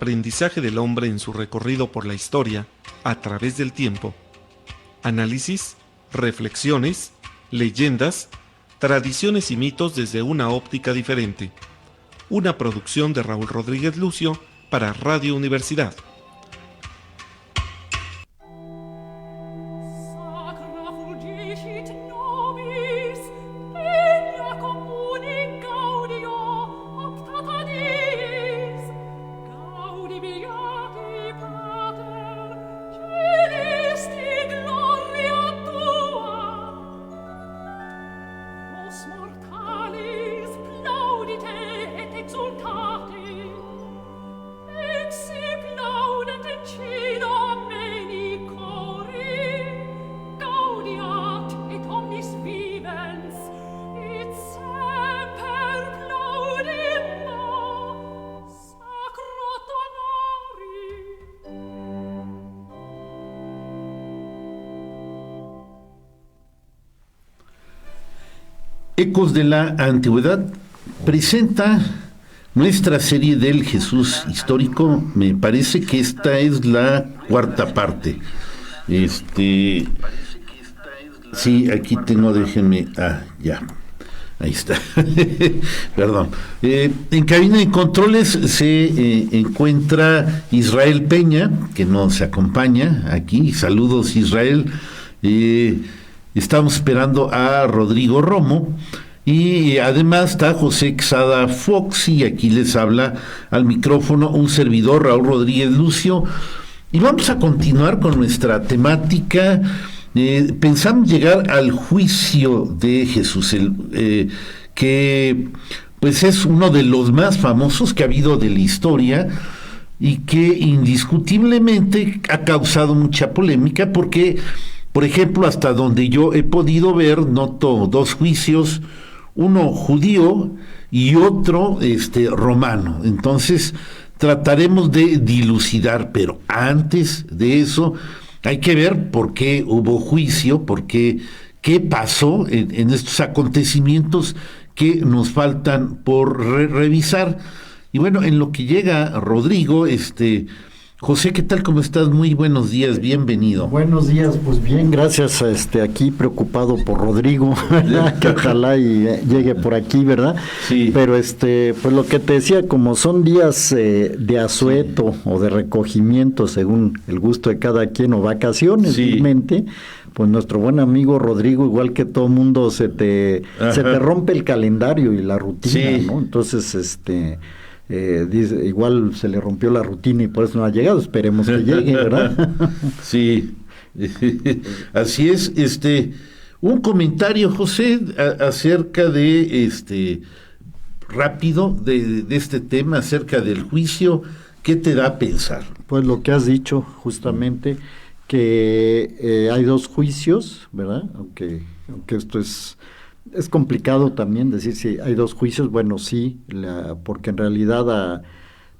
aprendizaje del hombre en su recorrido por la historia a través del tiempo, análisis, reflexiones, leyendas, tradiciones y mitos desde una óptica diferente. Una producción de Raúl Rodríguez Lucio para Radio Universidad. Ecos de la Antigüedad presenta nuestra serie del Jesús histórico. Me parece que esta es la cuarta parte. Sí, aquí tengo, déjenme. Ya. Ahí está. Perdón. En cabina de controles se encuentra Israel Peña, que nos acompaña aquí. Saludos, Israel. Estamos esperando a Rodrigo Romo y además está José Quesada Fox, y aquí les habla al micrófono un servidor, Raúl Rodríguez Lucio, y vamos a continuar con nuestra temática. Pensamos llegar al juicio de Jesús, que pues es uno de los más famosos que ha habido de la historia y que indiscutiblemente ha causado mucha polémica porque, por ejemplo, hasta donde yo he podido ver, noto dos juicios, uno judío y otro romano. Entonces, trataremos de dilucidar, pero antes de eso hay que ver por qué hubo juicio, qué pasó en estos acontecimientos que nos faltan por revisar. Y bueno, en lo que llega Rodrigo, José, ¿qué tal? ¿Cómo estás? Muy buenos días, bienvenido. Buenos días, pues bien, gracias. Aquí preocupado por Rodrigo, ¿verdad? Que ojalá y llegue por aquí, ¿verdad? Sí. Pero pues lo que te decía, como son días de asueto, sí, o de recogimiento, según el gusto de cada quien, o vacaciones, sí, realmente, pues nuestro buen amigo Rodrigo, igual que todo mundo, se te rompe el calendario y la rutina, sí, ¿no? Entonces, dice, igual se le rompió la rutina y por eso no ha llegado. Esperemos que llegue, ¿verdad? Sí, así es. Un comentario, José, acerca de rápido de este tema, acerca del juicio. ¿Qué te da a pensar? Pues lo que has dicho, justamente, que hay dos juicios, ¿verdad? Aunque esto es complicado también decir si hay dos juicios. Bueno, sí, porque en realidad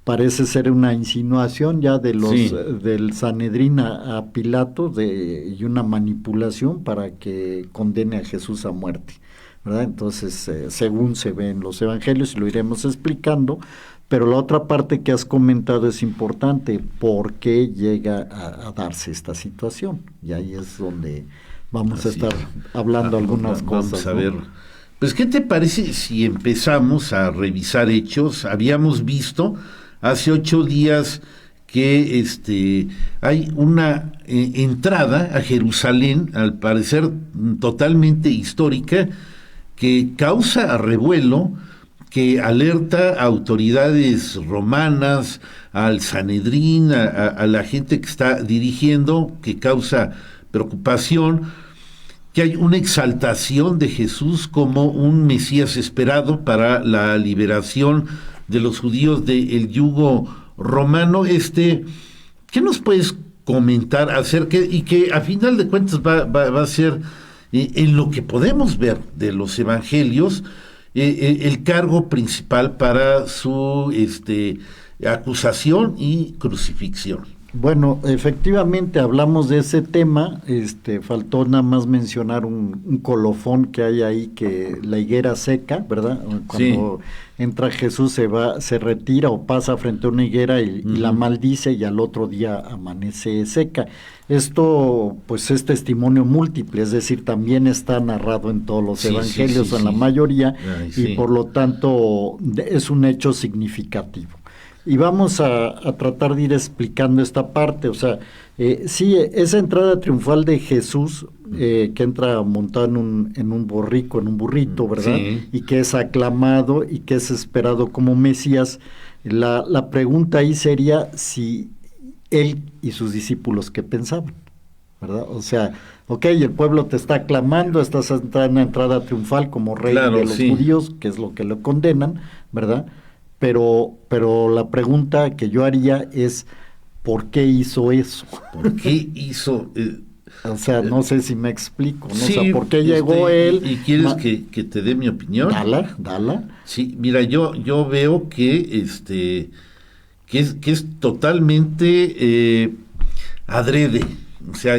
parece ser una insinuación ya de sí, del Sanedrín a Pilato y una manipulación para que condene a Jesús a muerte, ¿verdad? Entonces, según se ve en los evangelios, y lo iremos explicando, pero la otra parte que has comentado es importante, ¿por qué llega a darse esta situación? Y ahí es donde vamos a estar hablando algunas cosas. Vamos a ver. Pues, ¿qué te parece si empezamos a revisar hechos? Habíamos visto hace 8 días que hay una entrada a Jerusalén, al parecer totalmente histórica, que causa revuelo, que alerta a autoridades romanas, al Sanedrín, a la gente que está dirigiendo, que causa preocupación, que hay una exaltación de Jesús como un Mesías esperado para la liberación de los judíos del yugo romano. ¿Qué nos puedes comentar acerca, y que a final de cuentas va a ser, en lo que podemos ver de los evangelios, el cargo principal para su acusación y crucifixión? Bueno, efectivamente hablamos de ese tema, faltó nada más mencionar un colofón que hay ahí, que la higuera seca, ¿verdad? Cuando entra Jesús se retira o pasa frente a una higuera y la maldice, y al otro día amanece seca. Esto pues es testimonio múltiple, es decir, también está narrado en todos los evangelios, en la mayoría, y por lo tanto es un hecho significativo. Y vamos a tratar de ir explicando esta parte, o sea, esa entrada triunfal de Jesús, que entra montado en un borrico, en un burrito, ¿verdad? Sí. Y que es aclamado y que es esperado como Mesías. La pregunta ahí sería si él y sus discípulos, ¿qué pensaban? ¿Verdad? O sea, ok, el pueblo te está aclamando, estás en una entrada triunfal como rey de los judíos, que es lo que lo condenan, ¿verdad? Pero la pregunta que yo haría es, ¿por qué hizo eso? ¿Por qué hizo? O sea, no sé si me explico, ¿no? Sí, o sea, ¿por qué llegó él? ¿Y quieres que te dé mi opinión? Dala. Sí, mira, yo veo que es totalmente adrede. O sea,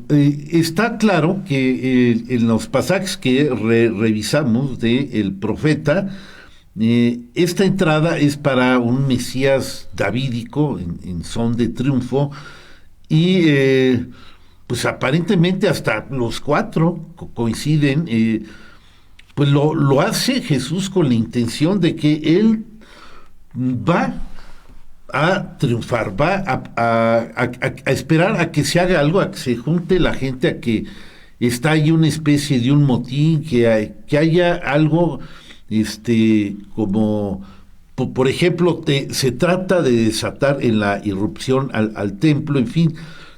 está claro que en los pasajes que revisamos del profeta, esta entrada es para un Mesías davídico en son de triunfo, y pues aparentemente hasta los cuatro coinciden, pues lo hace Jesús con la intención de que él va a triunfar, va a esperar a que se haga algo, a que se junte la gente, a que está ahí una especie de un motín, que haya algo, como por ejemplo, se trata de desatar en la irrupción al templo, en fin,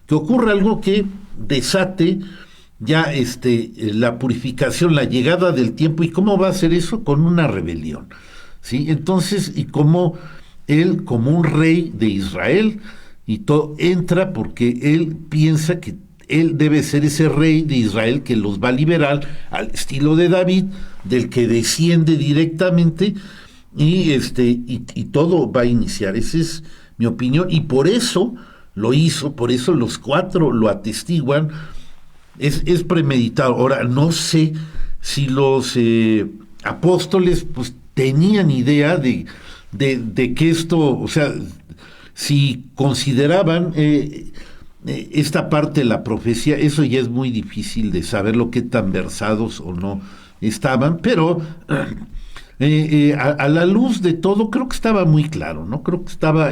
que ocurra algo que desate ya la purificación, la llegada del tiempo. ¿Y cómo va a hacer eso? Con una rebelión, ¿sí? Entonces, y como él, como un rey de Israel, y todo entra porque él piensa que él debe ser ese rey de Israel que los va a liberar al estilo de David, del que desciende directamente, y todo va a iniciar. Esa es mi opinión, y por eso lo hizo, por eso los cuatro lo atestiguan. Es premeditado. Ahora, no sé si los apóstoles pues tenían idea de que esto, o sea, si consideraban esta parte de la profecía, eso ya es muy difícil de saber, lo que tan versados o no estaban, pero a la luz de todo creo que estaba muy claro, ¿no? Creo que estaba,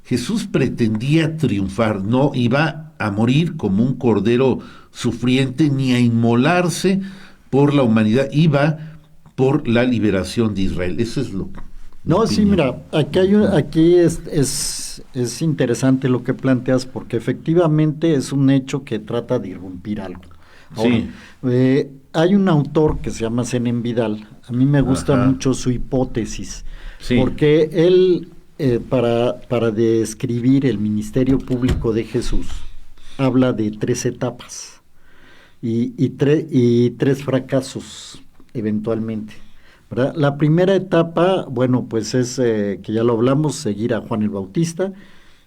Jesús pretendía triunfar, no iba a morir como un cordero sufriente, ni a inmolarse por la humanidad, iba por la liberación de Israel. Eso es lo que... No, sí, mira, aquí es interesante lo que planteas, porque efectivamente es un hecho que trata de irrumpir algo. Ahora, sí. Hay un autor que se llama Zenén Vidal. A mí me gusta mucho su hipótesis, sí, porque él, para describir el ministerio público de Jesús, habla de 3 etapas y 3 fracasos eventualmente, ¿verdad? La primera etapa, bueno, pues es, que ya lo hablamos, seguir a Juan el Bautista.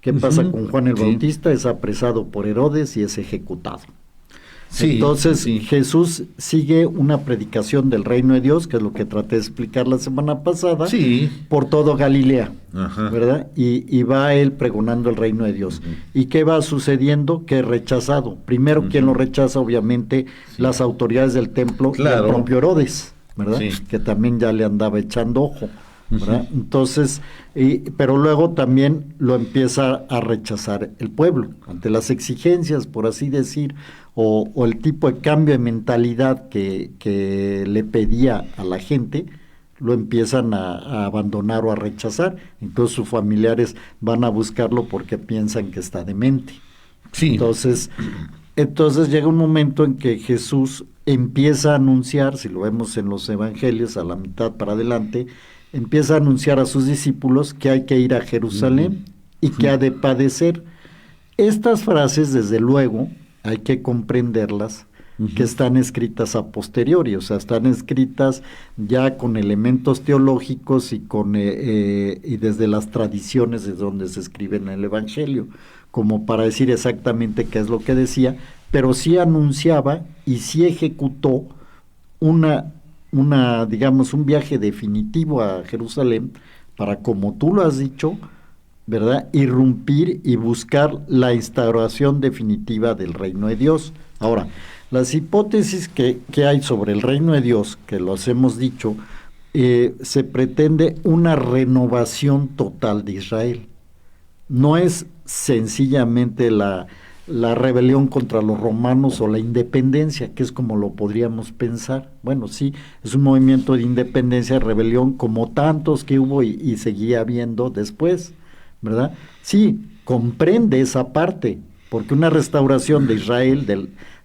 ¿Qué pasa con Juan el Bautista? Es apresado por Herodes y es ejecutado. Sí, entonces Jesús sigue una predicación del reino de Dios, que es lo que traté de explicar la semana pasada, por todo Galilea, ¿verdad? Y va él pregonando el reino de Dios. ¿Y qué va sucediendo? Que es rechazado. Primero, ¿quién lo rechaza? Obviamente las autoridades del templo, y el propio Herodes, ¿verdad? Sí. Que también ya le andaba echando ojo, ¿verdad? Entonces, pero luego también lo empieza a rechazar el pueblo ante las exigencias, por así decir, o el tipo de cambio de mentalidad que le pedía a la gente, lo empiezan a abandonar o a rechazar. Incluso sus familiares van a buscarlo porque piensan que está demente. Sí. Entonces llega un momento en que Jesús empieza a anunciar, si lo vemos en los evangelios a la mitad para adelante, empieza a anunciar a sus discípulos que hay que ir a Jerusalén y que ha de padecer. Estas frases, desde luego, hay que comprenderlas que están escritas a posteriori, o sea, están escritas ya con elementos teológicos y y desde las tradiciones de donde se escribe en el Evangelio, como para decir exactamente qué es lo que decía, pero sí anunciaba y sí ejecutó digamos, un viaje definitivo a Jerusalén para, como tú lo has dicho, ¿verdad?, irrumpir y buscar la instauración definitiva del reino de Dios. Ahora, las hipótesis que hay sobre el reino de Dios, que los hemos dicho, se pretende una renovación total de Israel. No es sencillamente la rebelión contra los romanos o la independencia, que es como lo podríamos pensar. Bueno, sí, es un movimiento de independencia, rebelión, como tantos que hubo y seguía habiendo después, ¿verdad? Sí, comprende esa parte, porque una restauración de Israel,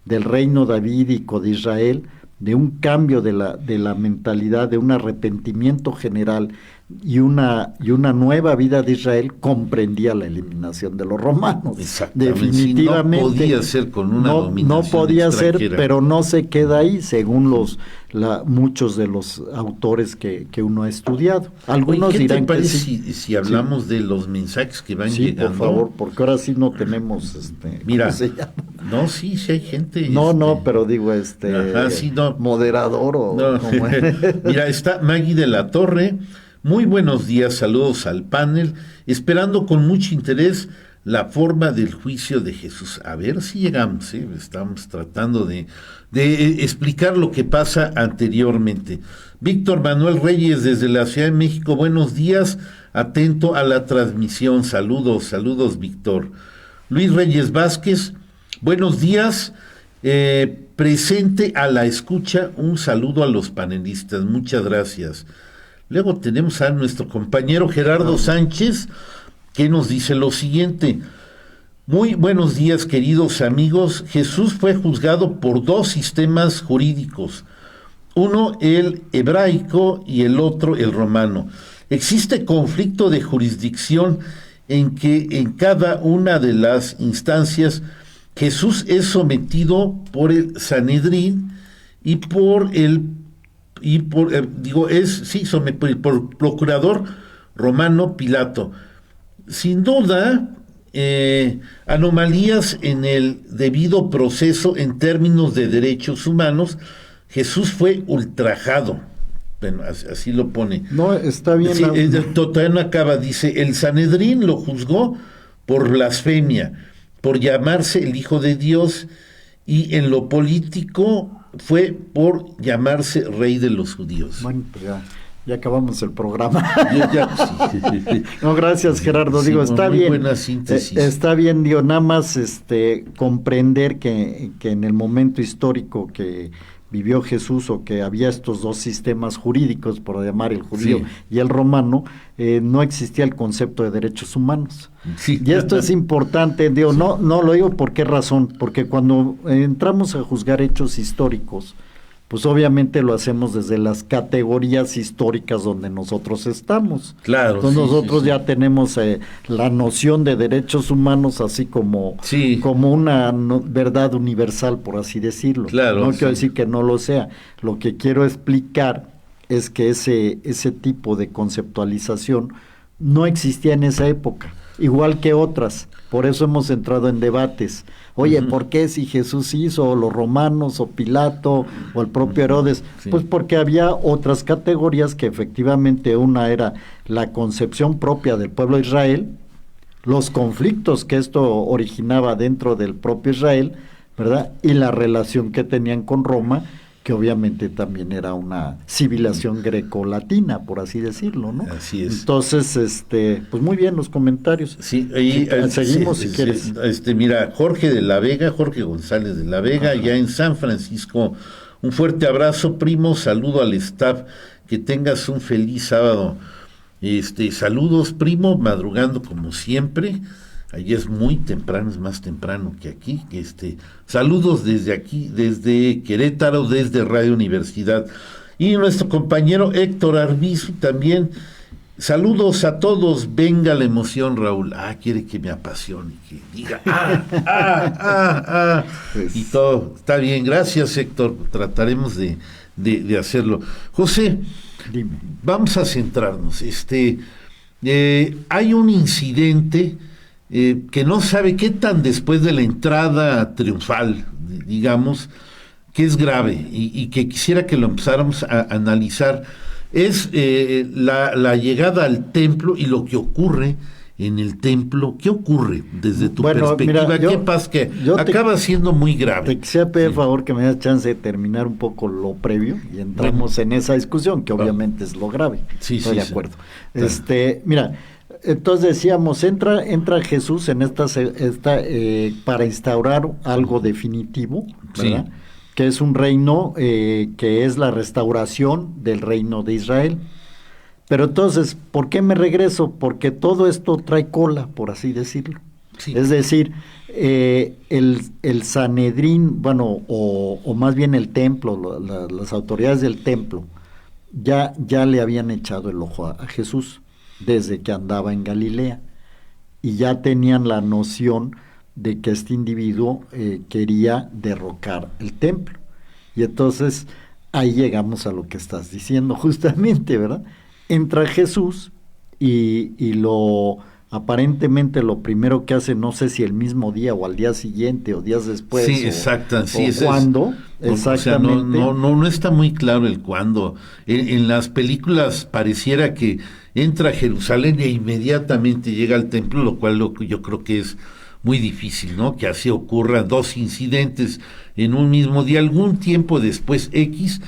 del reino davídico de Israel, de un cambio de la mentalidad, de un arrepentimiento general y una nueva vida de Israel, comprendía la eliminación de los romanos. Definitivamente. Sí, no podía ser con una dominación no podía extranjera. ser, pero no se queda ahí, según muchos de los autores que uno ha estudiado. Algunos Oye, ¿qué dirán te parece que si hablamos de los mensajes que van sí, llegando? por favor, porque ahora sí no tenemos Mira, ¿cómo se llama? no, sí hay gente. No, pero digo, ajá, sí, no. moderador o No. como Mira, está Maggie de la Torre. Muy buenos días, saludos al panel, esperando con mucho interés la forma del juicio de Jesús. A ver si llegamos, estamos tratando de explicar lo que pasa anteriormente. Víctor Manuel Reyes desde la Ciudad de México, buenos días, atento a la transmisión, saludos Víctor. Luis Reyes Vázquez, buenos días, presente a la escucha, un saludo a los panelistas, muchas gracias. Luego tenemos a nuestro compañero Gerardo Sánchez, que nos dice lo siguiente: muy buenos días, queridos amigos. Jesús fue juzgado por dos sistemas jurídicos, uno el hebraico y el otro el romano. Existe conflicto de jurisdicción en que en cada una de las instancias Jesús es sometido por el Sanedrín y por el procurador romano Pilato. Sin duda, anomalías en el debido proceso en términos de derechos humanos. Jesús fue ultrajado. Bueno, así lo pone. No, está bien. Sí, todavía no acaba, dice, el Sanedrín lo juzgó por blasfemia, por llamarse el Hijo de Dios, y en lo político fue por llamarse Rey de los Judíos. Bueno, pues ya acabamos el programa. Sí. No, gracias, Gerardo. Sí, está muy bien. Buena síntesis. Está bien, nada más comprender que en el momento histórico que vivió Jesús, o que había estos dos sistemas jurídicos, por llamar el judío y el romano, no existía el concepto de derechos humanos. Sí. Y esto es importante, no lo digo por qué razón, porque cuando entramos a juzgar hechos históricos, pues obviamente lo hacemos desde las categorías históricas donde nosotros estamos. Claro. Entonces nosotros ya tenemos la noción de derechos humanos así como una verdad universal, por así decirlo. Claro, no quiero decir que no lo sea. Lo que quiero explicar es que ese tipo de conceptualización no existía en esa época, igual que otras. Por eso hemos entrado en debates. Oye, ¿por qué si Jesús hizo, o los romanos, o Pilato, o el propio Herodes? Sí. Pues porque había otras categorías que efectivamente una era la concepción propia del pueblo de Israel, los conflictos que esto originaba dentro del propio Israel, ¿verdad? Y la relación que tenían con Roma, que obviamente también era una civilización greco-latina, por así decirlo, ¿no? Así es. Entonces, pues muy bien los comentarios. Sí, seguimos si quieres. Mira, Jorge González de la Vega, ya en San Francisco, un fuerte abrazo, primo, saludo al staff, que tengas un feliz sábado. Saludos, primo, madrugando como siempre. Allí es muy temprano, es más temprano que aquí. Saludos desde aquí, desde Querétaro, desde Radio Universidad. Y nuestro compañero Héctor Arbizu también, Saludos a todos, venga la emoción, Raúl. Quiere que me apasione, que diga, Pues, y todo. Está bien, gracias, Héctor. Trataremos de hacerlo. José, dime. vamos a centrarnos. Hay un incidente que no sabe qué tan después de la entrada triunfal, digamos, que es grave y que quisiera que lo empezáramos a analizar. Es la llegada al templo y lo que ocurre en el templo. ¿Qué ocurre desde tu perspectiva? Mira, ¿Qué pasa? Que acaba siendo muy grave. Te quisiera pedir favor que me des chance de terminar un poco lo previo y entramos en esa discusión, que obviamente es lo grave. Estoy de acuerdo. Mira, entonces decíamos, entra Jesús en esta para instaurar algo definitivo, ¿verdad? Sí. Que es un reino que es la restauración del reino de Israel. Pero entonces, ¿por qué me regreso? Porque todo esto trae cola, por así decirlo. Sí. Es decir, el Sanedrín, bueno, o más bien el templo, las autoridades del templo, ya le habían echado el ojo a Jesús desde que andaba en Galilea. Y ya tenían la noción de que este individuo quería derrocar el templo. Y entonces ahí llegamos a lo que estás diciendo justamente, ¿verdad? Entra Jesús y aparentemente lo primero que hace, no sé si el mismo día o al día siguiente o días después. Sí, exacto. Sí, o cuándo, exactamente. O sea, no está muy claro el cuándo. En las películas pareciera que entra a Jerusalén e inmediatamente llega al templo, lo cual yo creo que es muy difícil, ¿no? Que así ocurran dos incidentes en un mismo día, algún tiempo después X,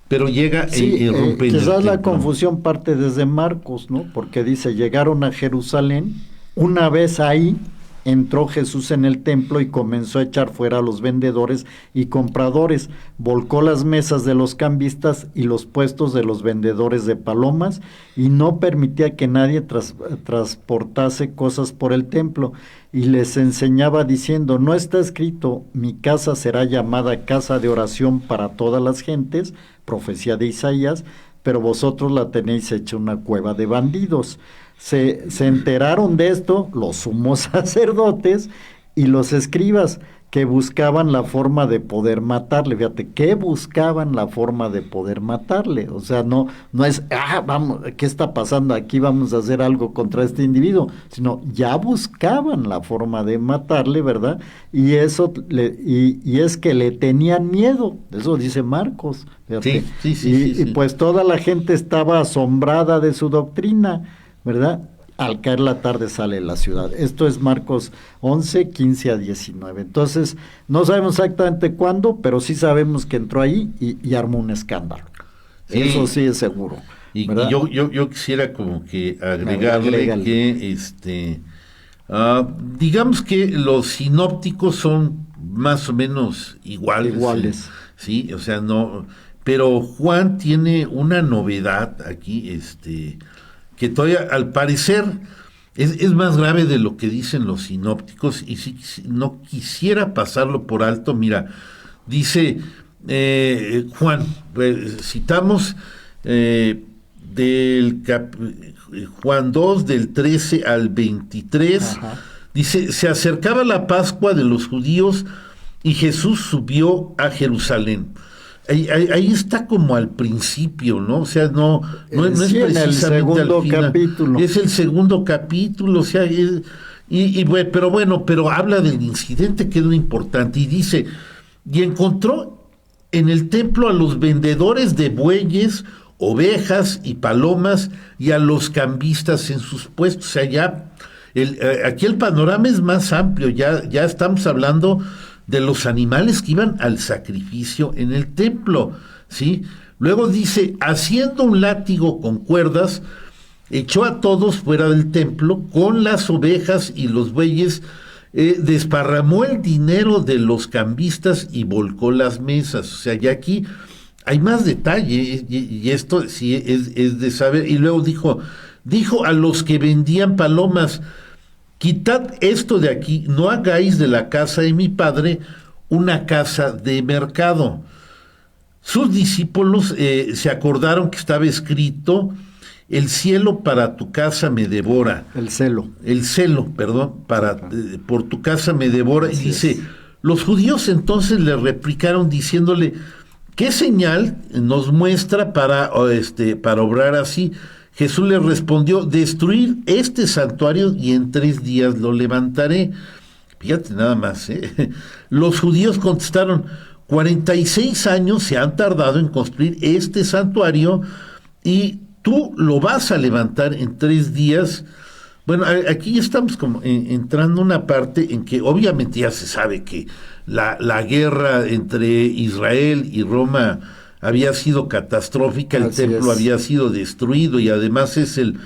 pero llega y rompe el quizás la templo. confusión parte desde Marcos, ¿no? Porque dice, llegaron a Jerusalén, una vez ahí entró Jesús en el templo y comenzó a echar fuera a los vendedores y compradores, volcó las mesas de los cambistas y los puestos de los vendedores de palomas y no permitía que nadie transportase cosas por el templo, y les enseñaba diciendo, no está escrito, mi casa será llamada casa de oración para todas las gentes, profecía de Isaías, pero vosotros la tenéis hecha una cueva de bandidos. Se enteraron de esto los sumos sacerdotes y los escribas, que buscaban la forma de poder matarle. Fíjate, que buscaban la forma de poder matarle. O sea, no es, vamos, ¿qué está pasando aquí? Vamos a hacer algo contra este individuo, sino ya buscaban la forma de matarle, ¿verdad? Y eso, y es que le tenían miedo. Eso dice Marcos. Fíjate. Sí. Y pues toda la gente estaba asombrada de su doctrina, ¿verdad? Al caer la tarde sale de la ciudad. Esto es Marcos 11, 15 a 19. Entonces, no sabemos exactamente cuándo, pero sí sabemos que entró ahí y armó un escándalo. Sí. Eso sí es seguro. Y yo quisiera como que agregarle que digamos que los sinópticos son más o menos iguales. Sí, o sea, no, pero Juan tiene una novedad aquí, que todavía al parecer es más grave de lo que dicen los sinópticos, y si no quisiera pasarlo por alto. Mira, dice Juan, citamos Juan 2 del 13 al 23. Ajá. Dice, se acercaba la Pascua de los judíos y Jesús subió a Jerusalén. Ahí está como al principio, ¿no? O sea, no es precisamente el segundo al final. Capítulo. Es el segundo capítulo, o sea, pero habla del incidente, que es lo importante, y dice, y encontró en el templo a los vendedores de bueyes, ovejas y palomas, y a los cambistas en sus puestos. O sea, ya aquí el panorama es más amplio, ya estamos hablando de los animales que iban al sacrificio en el templo, ¿sí? Luego dice, haciendo un látigo con cuerdas, echó a todos fuera del templo con las ovejas y los bueyes, desparramó el dinero de los cambistas y volcó las mesas. O sea, ya aquí hay más detalle, y esto sí es de saber. Y luego dijo a los que vendían palomas, quitad esto de aquí, no hagáis de la casa de mi padre una casa de mercado. Sus discípulos se acordaron que estaba escrito el cielo para tu casa me devora. El celo. El celo, perdón, por tu casa me devora. Así y dice, es. los judíos entonces le replicaron diciéndole, ¿qué señal nos muestra para obrar así? Jesús le respondió, destruir este santuario y en 3 días lo levantaré. Fíjate nada más, ¿eh? Los judíos contestaron, 46 años se han tardado en construir este santuario y tú lo vas a levantar en 3 días. Bueno, aquí ya estamos como entrando en una parte en que obviamente ya se sabe que la guerra entre Israel y Roma había sido catastrófica, el Así templo es. había sido destruido y además es el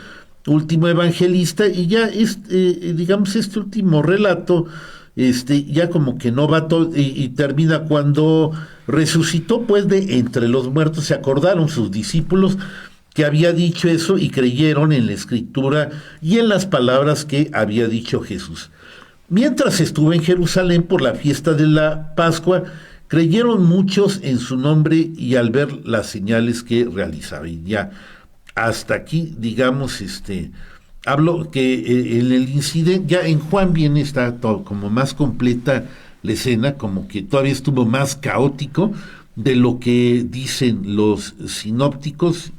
último evangelista y ya digamos este último relato ya como que no va todo y termina cuando resucitó pues de entre los muertos. Se acordaron sus discípulos que había dicho eso y creyeron en la escritura y en las palabras que había dicho Jesús. Mientras estuvo en Jerusalén por la fiesta de la Pascua, creyeron muchos en su nombre y al ver las señales que realizaba. Y ya hasta aquí, digamos, hablo que en el incidente, ya en Juan viene, está todo como más completa la escena, como que todavía estuvo más caótico de lo que dicen los sinópticos.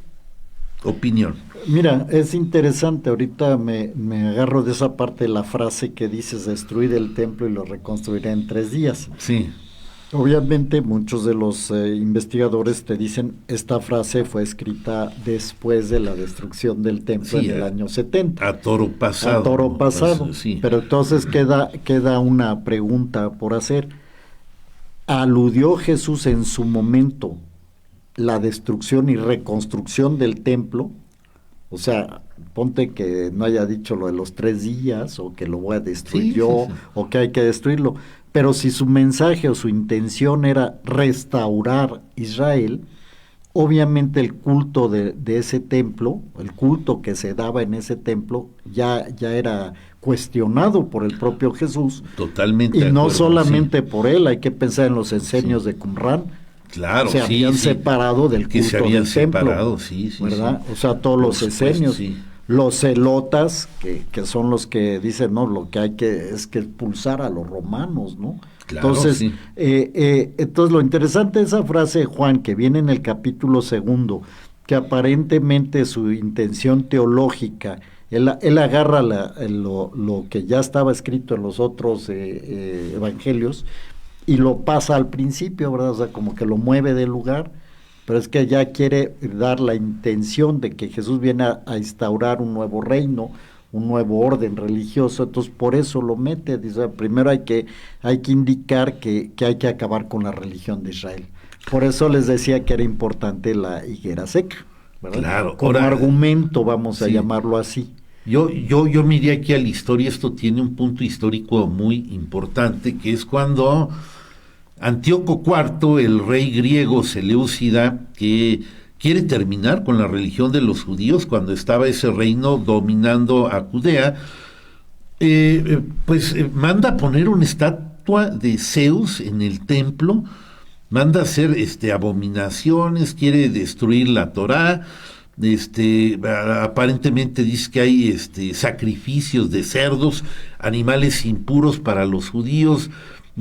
Opinión. Mira, es interesante, ahorita me agarro de esa parte de la frase que dices, destruir el templo y lo reconstruiré en 3 días. Sí. Obviamente muchos de los investigadores te dicen, esta frase fue escrita después de la destrucción del templo Sí, en el año 70. A toro pasado. A toro pasado. Pues, sí. Pero entonces queda una pregunta por hacer. ¿Aludió Jesús en su momento la destrucción y reconstrucción del templo? O sea, ponte que no haya dicho lo de los 3 días, o que lo voy a destruir Sí, yo, sí, sí. o que hay que destruirlo. Pero si su mensaje o su intención era restaurar Israel, obviamente el culto de ese templo, el culto que se daba en ese templo, ya era cuestionado por el propio Jesús. Totalmente. Y de no acuerdo, solamente sí. por él, hay que pensar en los enseños de Qumran. Claro, Se sí, habían sí. separado del culto Que se habían del templo, separado, sí, ¿verdad? sí. O sea, todos Por los supuesto, esenios, sí. los celotas, que son los que dicen, no, lo que hay que es que expulsar a los romanos, ¿no? Claro, Entonces, sí. entonces lo interesante de esa frase de Juan, que viene en el capítulo 2, que aparentemente su intención teológica, él agarra lo que ya estaba escrito en los otros evangelios y lo pasa al principio, ¿verdad? O sea, como que lo mueve del lugar, pero es que ya quiere dar la intención de que Jesús viene a instaurar un nuevo reino, un nuevo orden religioso, entonces por eso lo mete. Dice, primero hay que indicar que hay que acabar con la religión de Israel. Por eso les decía que era importante la higuera seca, ¿verdad? Claro. Como Ahora, argumento, vamos a sí. llamarlo así. Yo me iría aquí a la historia. Esto tiene un punto histórico muy importante, que es cuando Antíoco IV, el rey griego Seleucida, que quiere terminar con la religión de los judíos cuando estaba ese reino dominando a Judea, manda a poner una estatua de Zeus en el templo, manda a hacer abominaciones, quiere destruir la Torá. Aparentemente dice que hay sacrificios de cerdos, animales impuros para los judíos.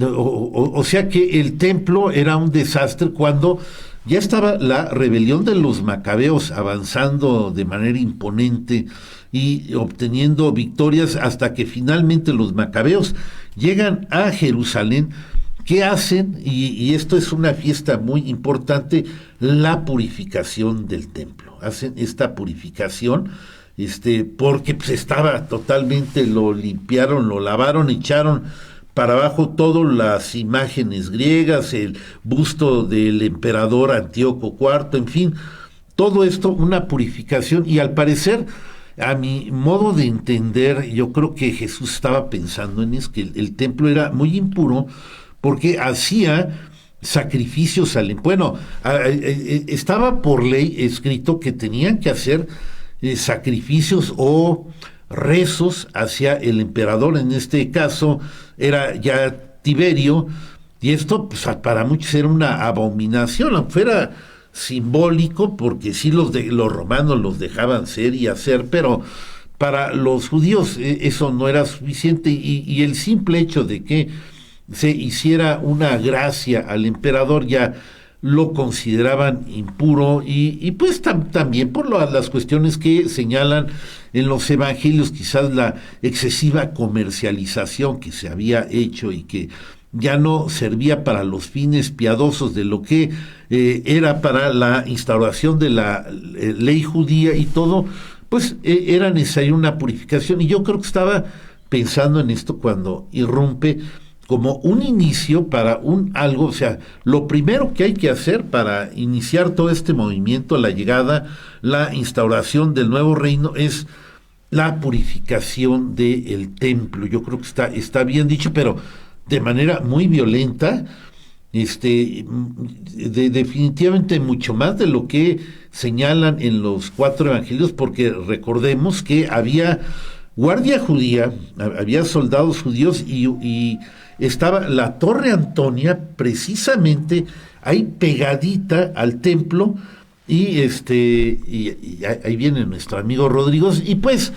O sea que el templo era un desastre cuando ya estaba la rebelión de los macabeos avanzando de manera imponente y obteniendo victorias hasta que finalmente los macabeos llegan a Jerusalén. ¿Qué hacen? Y esto es una fiesta muy importante, la purificación del templo. Hacen esta purificación, porque pues estaba totalmente, lo limpiaron, lo lavaron, echaron para abajo todas las imágenes griegas, el busto del emperador Antíoco IV, en fin, todo esto, una purificación, y al parecer, a mi modo de entender, yo creo que Jesús estaba pensando en eso, que el templo era muy impuro, porque hacía sacrificios estaba por ley escrito que tenían que hacer sacrificios o rezos hacia el emperador. En este caso era ya Tiberio, y esto pues, para muchos era una abominación, aunque fuera simbólico, porque sí los romanos los dejaban ser y hacer, pero para los judíos eso no era suficiente, y el simple hecho de que se hiciera una gracia al emperador ya lo consideraban impuro, y pues también por las cuestiones que señalan en los evangelios, quizás la excesiva comercialización que se había hecho y que ya no servía para los fines piadosos de lo que era para la instauración de la ley judía y todo, pues era necesaria una purificación. Y yo creo que estaba pensando en esto cuando irrumpe como un inicio para algo, o sea, lo primero que hay que hacer para iniciar todo este movimiento, la llegada, la instauración del nuevo reino, es la purificación del templo. Yo creo que está bien dicho, pero de manera muy violenta, definitivamente mucho más de lo que señalan en los 4 evangelios, porque recordemos que había guardia judía, había soldados judíos, y estaba la Torre Antonia precisamente ahí pegadita al templo, y ahí viene nuestro amigo Rodrigo, y pues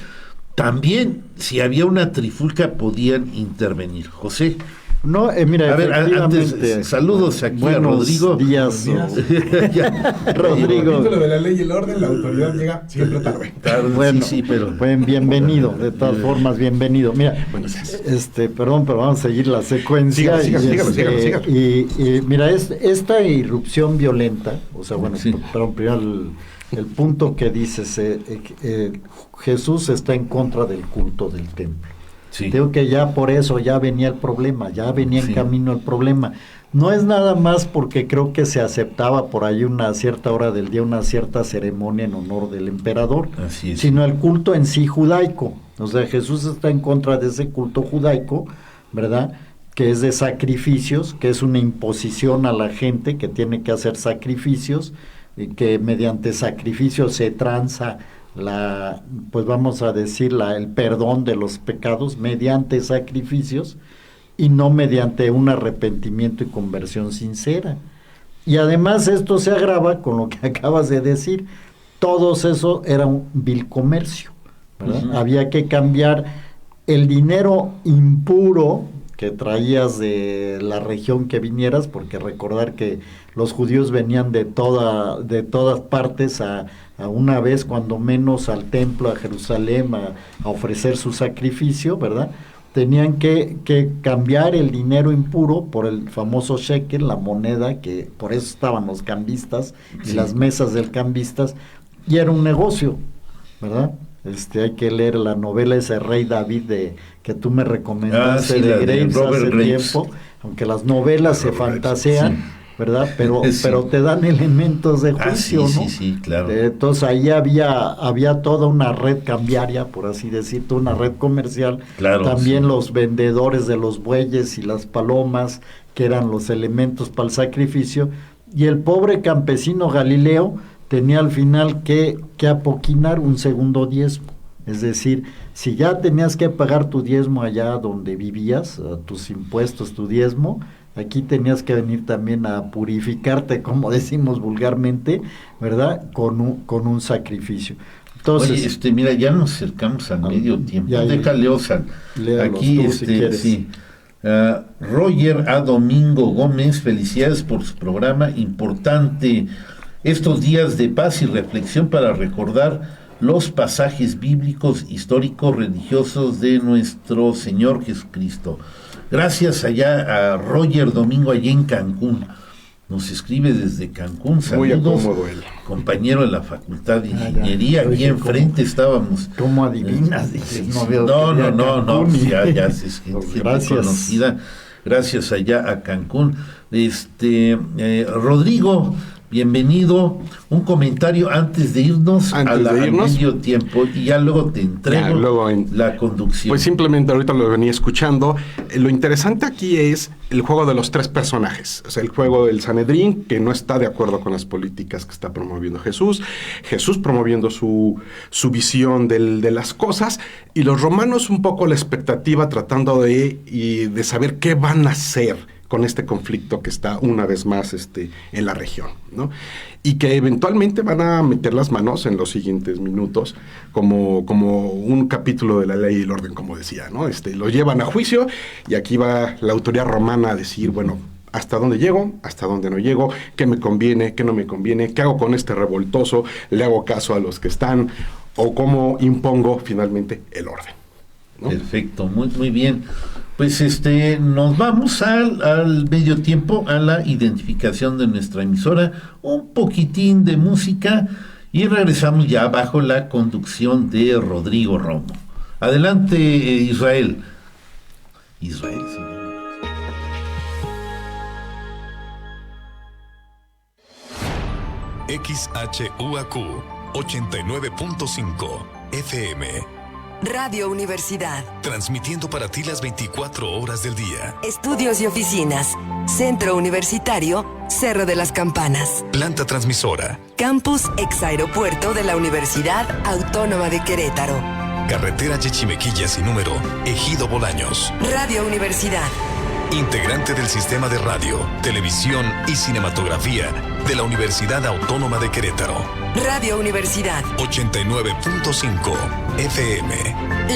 también si había una trifulca podían intervenir. José. No, mira, a ver, antes, saludos aquí a Rodrigo. Buenos días. Rodrigo. Lo de la ley y el orden, la autoridad llega siempre tarde. Bueno, sí, pero bienvenido, de todas formas, bienvenido. Mira, perdón, pero vamos a seguir la secuencia. Sígalo. Y mira, esta irrupción violenta, o sea, bueno, sí. Pero primero el punto que dices, Jesús está en contra del culto del templo. Sí. Creo que ya por eso ya venía el problema, ya venía en Sí. camino el problema. No es nada más porque creo que se aceptaba por ahí una cierta hora del día, una cierta ceremonia en honor del emperador, Así es. sino el culto en sí judaico. O sea, Jesús está en contra de ese culto judaico, ¿verdad?, que es de sacrificios, que es una imposición a la gente que tiene que hacer sacrificios, y que mediante sacrificios se tranza pues vamos a decir, el perdón de los pecados mediante sacrificios y no mediante un arrepentimiento y conversión sincera. Y además esto se agrava con lo que acabas de decir, todo eso era un vil comercio, ¿verdad? Uh-huh. Había que cambiar el dinero impuro que traías de la región que vinieras, porque recordar que los judíos venían de todas partes a una vez, cuando menos, al templo, a Jerusalén, a ofrecer su sacrificio, ¿verdad? Tenían que cambiar el dinero impuro por el famoso shekel, la moneda, que por eso estaban los cambistas y sí. Las mesas del cambistas, y era un negocio, ¿verdad? Hay que leer la novela ese Rey David que tú me recomendaste, de Graves hace tiempo, aunque las novelas se fantasean, sí. ¿verdad? Pero te dan elementos de juicio, sí, ¿no? Sí, claro. Entonces ahí había toda una red cambiaria, por así decirlo, una red comercial. Claro, también sí. Los vendedores de los bueyes y las palomas, que eran los elementos para el sacrificio, y el pobre campesino Galileo tenía al final que apoquinar un segundo diezmo. Es decir, si ya tenías que pagar tu diezmo allá donde vivías, tus impuestos, tu diezmo, aquí tenías que venir también a purificarte, como decimos vulgarmente, ¿verdad?, con un sacrificio. Entonces, oye, mira, ya nos acercamos al medio tiempo. Déjale, Osan. Aquí, sí. Roger A. Domingo Gómez, felicidades por su programa importante. Estos días de paz y reflexión para recordar los pasajes bíblicos, históricos, religiosos de nuestro Señor Jesucristo. Gracias allá a Roger Domingo, allá en Cancún. Nos escribe desde Cancún. Saludos. Muy cómodo él. Compañero de la Facultad de Ingeniería. Aquí enfrente estábamos. ¿Cómo adivinas? No, ya es gente conocida. Gracias allá a Cancún. Rodrigo, bienvenido. Un comentario antes de irnos al medio tiempo, y ya luego te entrego la conducción. Pues simplemente ahorita lo venía escuchando. Lo interesante aquí es el juego de los 3 personajes. O sea, el juego del Sanedrín, que no está de acuerdo con las políticas que está promoviendo Jesús promoviendo su visión de las cosas, y los romanos un poco la expectativa tratando de saber qué van a hacer con este conflicto que está una vez más en la región, ¿no? Y que eventualmente van a meter las manos en los siguientes minutos, como un capítulo de la Ley y el Orden, como decía, ¿no? Lo llevan a juicio y aquí va la autoridad romana a decir, bueno, ¿hasta dónde llego? ¿Hasta dónde no llego? ¿Qué me conviene? ¿Qué no me conviene? ¿Qué hago con este revoltoso? ¿Le hago caso a los que están? ¿O cómo impongo finalmente el orden? ¿No? Perfecto, muy, muy bien. Pues nos vamos al medio tiempo, a la identificación de nuestra emisora, un poquitín de música y regresamos ya bajo la conducción de Rodrigo Romo. Adelante, Israel. Israel, sí. XHUAQ 89.5 FM. Radio Universidad. Transmitiendo para ti las 24 horas del día. Estudios y oficinas. Centro Universitario, Cerro de las Campanas. Planta transmisora. Campus Exaeropuerto de la Universidad Autónoma de Querétaro. Carretera Yechimequilla sin número, Ejido Bolaños. Radio Universidad. Integrante del Sistema de Radio, Televisión y Cinematografía de la Universidad Autónoma de Querétaro. Radio Universidad. 89.5 FM.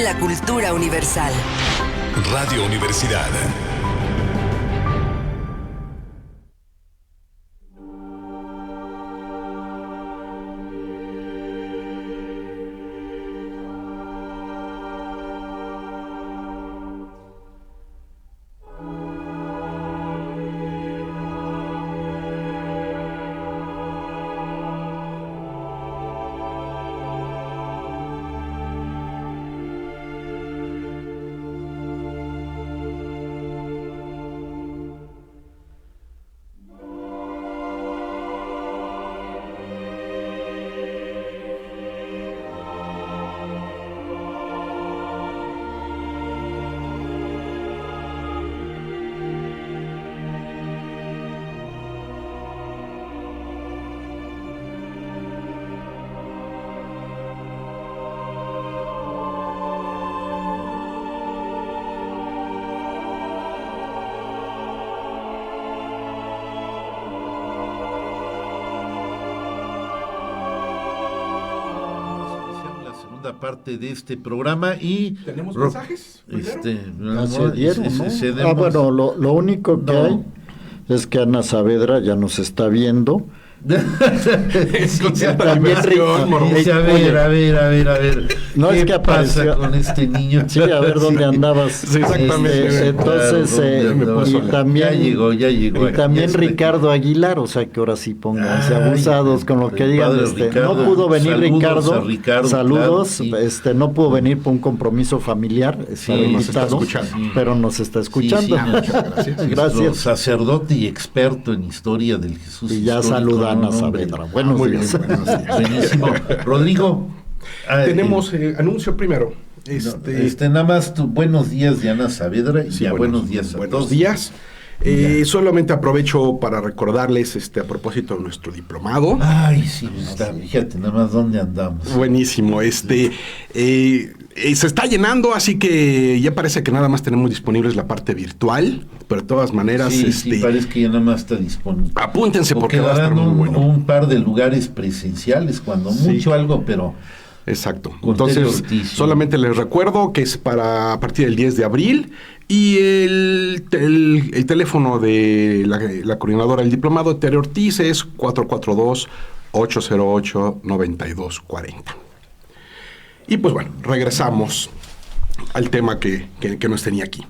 La cultura universal. Radio Universidad. Parte de este programa y ¿tenemos mensajes? Ya se dieron, ¿no? Bueno, lo único que hay es que Ana Saavedra ya nos está viendo. A ver. No es que pasa apareció con este niño. Sí, a ver dónde andabas. Sí, exactamente. Entonces, y también ya llegó. Y también Ricardo Aguilar, o sea que ahora sí pónganse abusados con lo que digan. Ricardo, no pudo venir Ricardo. Saludos. Claro, no pudo venir por un compromiso familiar. Invitado, pero nos está escuchando. Muchas gracias. Gracias. Sacerdote y experto en historia del Jesús. Y ya saluda a Ana Saavedra. Buenos días. Buenísimo. Rodrigo. Tenemos anuncio primero. Nada más buenos días, Diana Saavedra, y buenos días a buenos todos. días. Solamente aprovecho para recordarles a propósito de nuestro diplomado. Ay, sí, está, fíjate, nada más dónde andamos. Buenísimo, se está llenando, así que ya parece que nada más tenemos disponibles la parte virtual, pero de todas maneras, sí, parece que ya nada más está disponible. Apúntense porque va a estar muy bueno. Un par de lugares presenciales, cuando mucho algo, pero... Exacto. Entonces, solamente les recuerdo que es a partir del 10 de abril y el teléfono de la coordinadora del diplomado, Tere Ortiz, es 442-808-9240. Y pues bueno, regresamos al tema que nos tenía aquí.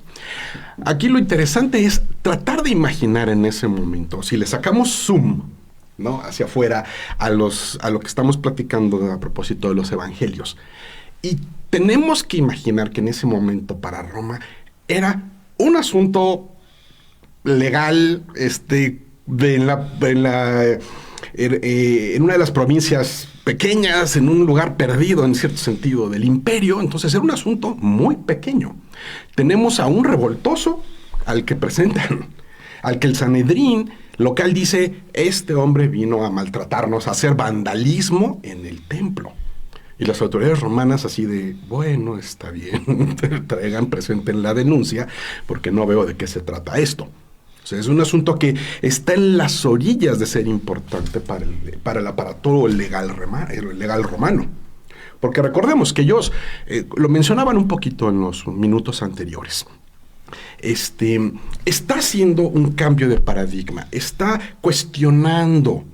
Aquí lo interesante es tratar de imaginar en ese momento, si le sacamos zoom, ¿no?, hacia afuera a lo que estamos platicando a propósito de los evangelios. Y tenemos que imaginar que en ese momento para Roma era un asunto legal, en una de las provincias pequeñas, en un lugar perdido en cierto sentido del imperio. Entonces era un asunto muy pequeño. Tenemos a un revoltoso al que presentan, al que el Sanedrín local dice, este hombre vino a maltratarnos, a hacer vandalismo en el templo. Y las autoridades romanas así de, bueno, está bien, presenten la denuncia, porque no veo de qué se trata esto. O sea, es un asunto que está en las orillas de ser importante para el aparato legal romano. Porque recordemos que ellos, lo mencionaban un poquito en los minutos anteriores, está haciendo un cambio de paradigma, está cuestionando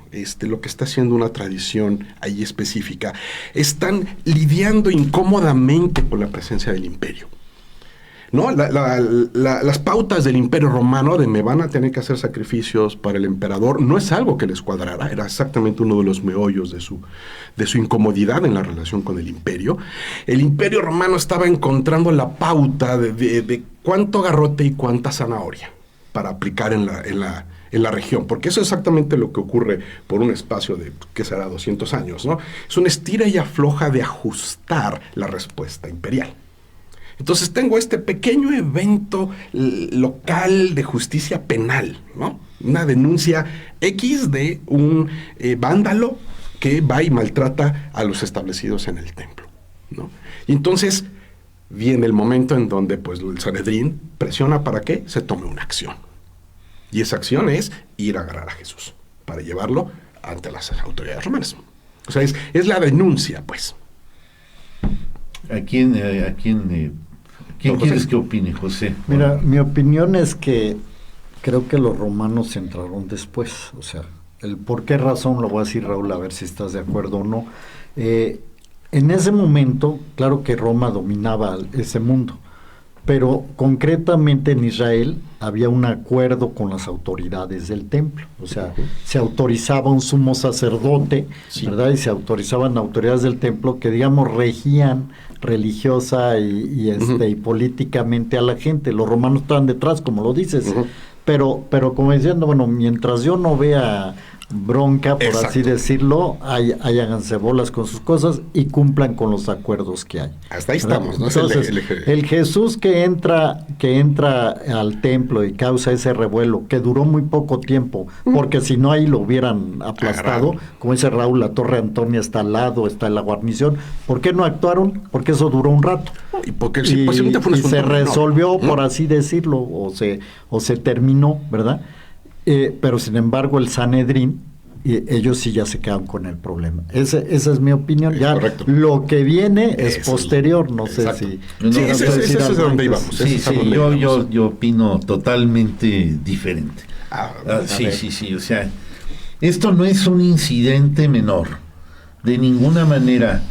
lo que está haciendo una tradición ahí específica, están lidiando incómodamente con la presencia del imperio. ¿No? Las pautas del Imperio Romano de me van a tener que hacer sacrificios para el emperador no es algo que les cuadrara, era exactamente uno de los meollos de su incomodidad en la relación con el imperio. El Imperio Romano estaba encontrando la pauta de cuánto garrote y cuánta zanahoria para aplicar en la región, porque eso es exactamente lo que ocurre por un espacio de, ¿qué será?, 200 años, ¿no? Es una estira y afloja de ajustar la respuesta imperial. Entonces tengo este pequeño evento local de justicia penal, ¿no? Una denuncia X de un vándalo que va y maltrata a los establecidos en el templo, ¿no? Y entonces viene el momento en donde pues el Sanedrín presiona para que se tome una acción. Y esa acción es ir a agarrar a Jesús para llevarlo ante las autoridades romanas. O sea, es la denuncia, pues. ¿A quién quieres que opine, José? Mira, mi opinión es que creo que los romanos entraron después. O sea, el por qué razón lo voy a decir, Raúl, a ver si estás de acuerdo o no. En ese momento, claro que Roma dominaba ese mundo, pero concretamente en Israel había un acuerdo con las autoridades del templo. O sea, se autorizaba un sumo sacerdote, ¿verdad? Y se autorizaban autoridades del templo que, digamos, regían religiosa y políticamente a la gente. Los romanos estaban detrás, como lo dices, pero como diciendo, bueno, mientras yo no vea bronca, por así decirlo, háganse bolas con sus cosas y cumplan con los acuerdos que hay. Hasta ahí estamos, ¿no? Entonces, el Jesús que entra al templo y causa ese revuelo, que duró muy poco tiempo, porque si no ahí lo hubieran aplastado, como dice Raúl, la Torre Antonia está al lado, está en la guarnición. ¿Por qué no actuaron? Porque eso duró un rato. Y porque posiblemente fue un se resolvió, por así decirlo, o se terminó, ¿verdad? Pero sin embargo el Sanedrín, ellos sí ya se quedan con el problema. Esa es mi opinión. Ya correcto. Lo que viene es posterior, no exacto. sé si... Sí, ese es de donde íbamos. Sí, yo opino totalmente diferente. Sí, o sea, esto no es un incidente menor, de ninguna manera.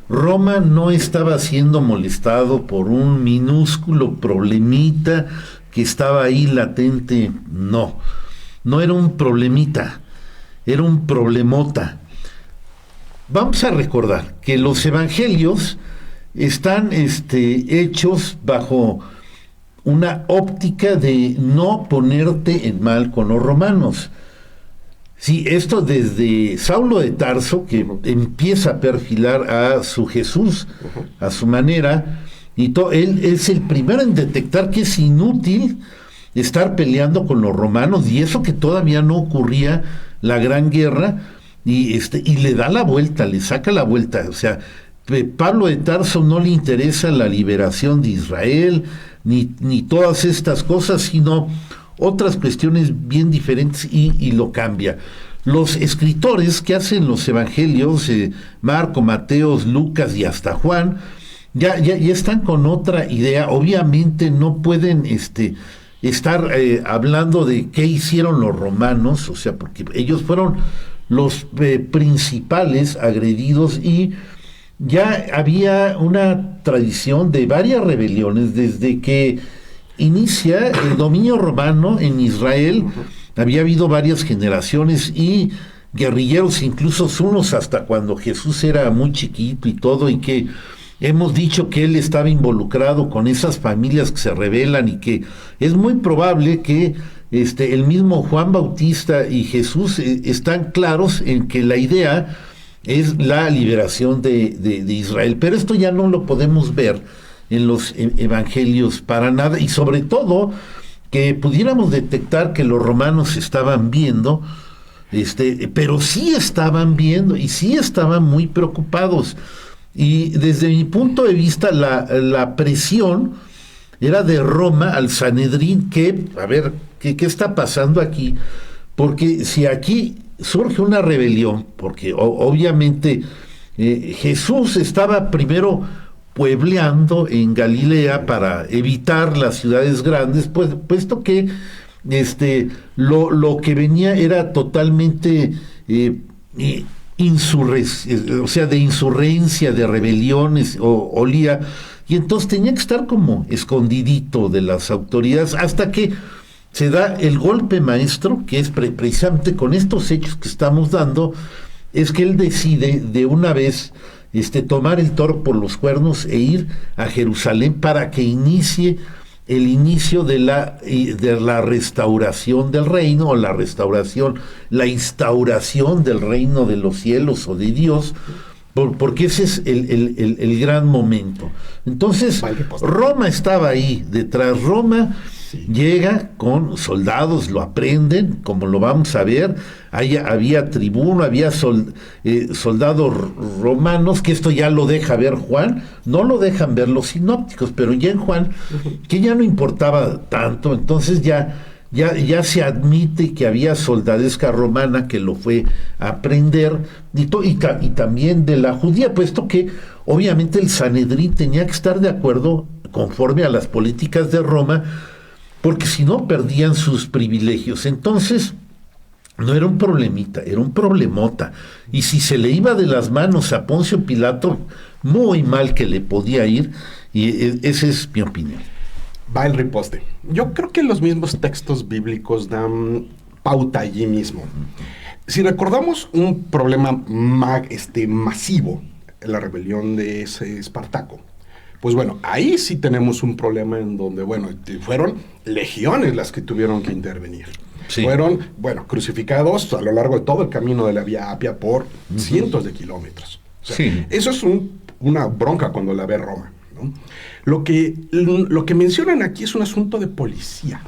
Roma no estaba siendo molestado por un minúsculo problemita que estaba ahí latente, no era un problemita, era un problemota. Vamos a recordar que los evangelios están hechos bajo una óptica de no ponerte en mal con los romanos. Sí, esto desde Saulo de Tarso, que empieza a perfilar a su Jesús, a su manera, y él es el primero en detectar que es inútil estar peleando con los romanos, y eso que todavía no ocurría la gran guerra, y le da la vuelta, le saca la vuelta. O sea, Pablo de Tarso no le interesa la liberación de Israel, ni todas estas cosas, sino otras cuestiones bien diferentes, y lo cambia. Los escritores que hacen los evangelios, Marco, Mateo, Lucas y hasta Juan, ya están con otra idea. Obviamente no pueden estar hablando de qué hicieron los romanos, o sea, porque ellos fueron los principales agredidos, y ya había una tradición de varias rebeliones desde que inicia el dominio romano en Israel. Había habido varias generaciones y guerrilleros, incluso unos hasta cuando Jesús era muy chiquito y todo, y que hemos dicho que él estaba involucrado con esas familias que se rebelan, y que es muy probable que el mismo Juan Bautista y Jesús están claros en que la idea es la liberación de Israel. Pero esto ya no lo podemos ver en los evangelios para nada, y sobre todo que pudiéramos detectar que los romanos estaban viendo, pero sí estaban viendo y sí estaban muy preocupados. Y desde mi punto de vista, la presión era de Roma al Sanedrín, que, a ver, qué está pasando aquí, porque si aquí surge una rebelión, porque obviamente Jesús estaba primero puebleando en Galilea para evitar las ciudades grandes, pues, puesto que lo que venía era totalmente o sea, de insurrencia, de rebeliones, olía, y entonces tenía que estar como escondidito de las autoridades, hasta que se da el golpe maestro, que es precisamente con estos hechos que estamos dando, es que él decide de una vez tomar el toro por los cuernos e ir a Jerusalén para que inicie el inicio de la restauración del reino, o la instauración del reino de los cielos o de Dios, porque ese es el gran momento. Entonces, Roma estaba ahí detrás. Roma llega con soldados, lo aprenden, como lo vamos a ver. Había tribuno, había soldados romanos, que esto ya lo deja ver Juan. No lo dejan ver los sinópticos, pero ya en Juan, que ya no importaba tanto. Entonces ya se admite que había soldadesca romana que lo fue a aprender, y también de la judía, puesto que obviamente el Sanedrín tenía que estar de acuerdo conforme a las políticas de Roma, porque si no perdían sus privilegios. Entonces no era un problemita, era un problemota, y si se le iba de las manos a Poncio Pilato, muy mal que le podía ir, y esa es mi opinión. Va el riposte. Yo creo que los mismos textos bíblicos dan pauta allí mismo. Si recordamos un problema masivo, la rebelión de ese Espartaco, pues bueno, ahí sí tenemos un problema en donde, bueno, fueron legiones las que tuvieron que intervenir. Sí. Fueron, bueno, crucificados a lo largo de todo el camino de la Vía Apia por cientos de kilómetros. O sea, sí. Eso es una bronca cuando la ve Roma, ¿no? Lo que mencionan aquí es un asunto de policía.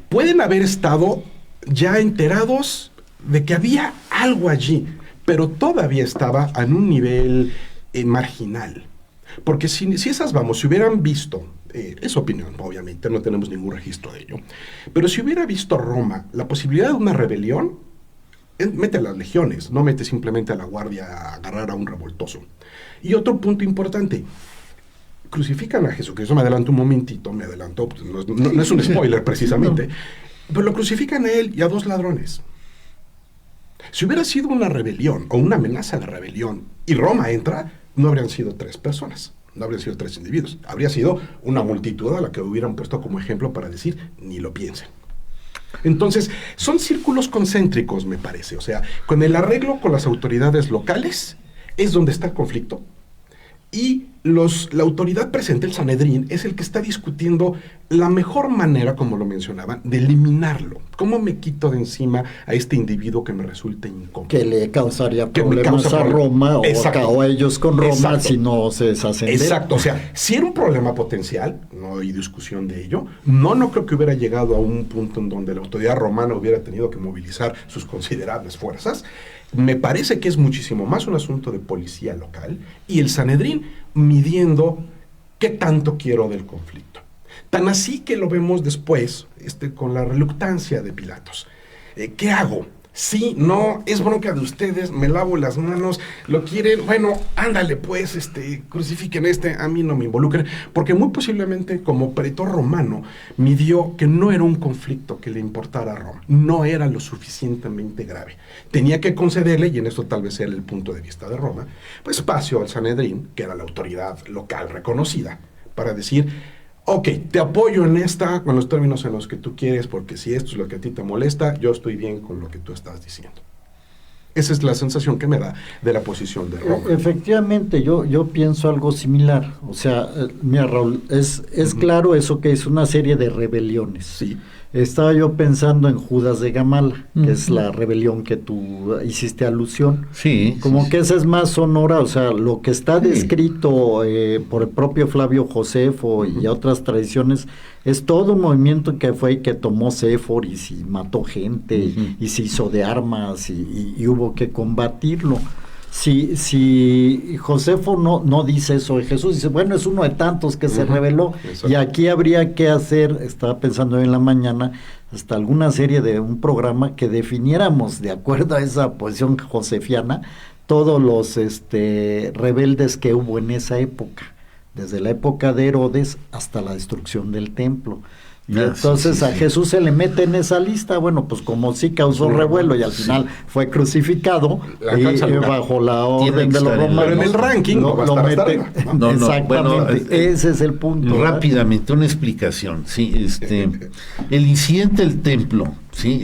Pueden haber estado ya enterados de que había algo allí, pero todavía estaba en un nivel marginal. Porque si si hubieran visto, es opinión, obviamente, no tenemos ningún registro de ello, pero si hubiera visto Roma la posibilidad de una rebelión, mete a las legiones, no mete simplemente a la guardia a agarrar a un revoltoso. Y otro punto importante, crucifican a Jesucristo, me adelanto un momentito, pues no es un spoiler precisamente, pero lo crucifican a él y a 2 ladrones. Si hubiera sido una rebelión o una amenaza a la rebelión y Roma entra, no habrían sido 3 personas, no habrían sido 3 individuos, habría sido una multitud a la que hubieran puesto como ejemplo para decir, ni lo piensen. Entonces, son círculos concéntricos, me parece. O sea, con el arreglo con las autoridades locales es donde está el conflicto, y la autoridad presente, el Sanedrín, es el que está discutiendo la mejor manera, como lo mencionaban, de eliminarlo. ¿Cómo me quito de encima a este individuo que me resulta incómodo? Que le causaría problemas a Roma, o a ellos con Roma. Exacto. Si no se deshacen de él. Exacto, o sea, si era un problema potencial, no hay discusión de ello, no creo que hubiera llegado a un punto en donde la autoridad romana hubiera tenido que movilizar sus considerables fuerzas. Me parece que es muchísimo más un asunto de policía local y el Sanedrín midiendo qué tanto quiero del conflicto. Tan así que lo vemos después con la reluctancia de Pilatos. ¿Qué hago? Sí, no, es bronca de ustedes, me lavo las manos, lo quieren, bueno, ándale pues, crucifiquen a mí no me involucren, porque muy posiblemente como pretor romano midió que no era un conflicto que le importara a Roma, no era lo suficientemente grave. Tenía que concederle, y en esto tal vez era el punto de vista de Roma, pues espacio al Sanedrín, que era la autoridad local reconocida, para decir, ok, te apoyo en con los términos en los que tú quieres, porque si esto es lo que a ti te molesta, yo estoy bien con lo que tú estás diciendo. Esa es la sensación que me da de la posición de Roma. Efectivamente, yo pienso algo similar. O sea, mira, Raúl, es claro eso que es una serie de rebeliones. Sí. Estaba yo pensando en Judas de Gamala, que es la rebelión que tú hiciste alusión. Sí. Como que esa es más sonora, o sea, lo que está descrito por el propio Flavio Josefo y otras tradiciones, es todo un movimiento que fue y que tomó Séforis y mató gente y se hizo de armas y hubo que combatirlo. Si Josefo no dice eso de Jesús, dice, bueno, es uno de tantos que se reveló, Exacto. y aquí habría que hacer, estaba pensando en la mañana, hasta alguna serie de un programa que definiéramos, de acuerdo a esa posición josefiana, todos los rebeldes que hubo en esa época, desde la época de Herodes hasta la destrucción del templo. Y entonces a Jesús se le mete en esa lista, bueno, pues como sí causó revuelo y al final fue crucificado bajo la orden de los romanos. Pero en el ranking lo mete. No, exactamente, bueno, ese es el punto. Rápidamente, una explicación, sí, el incidente del templo, sí,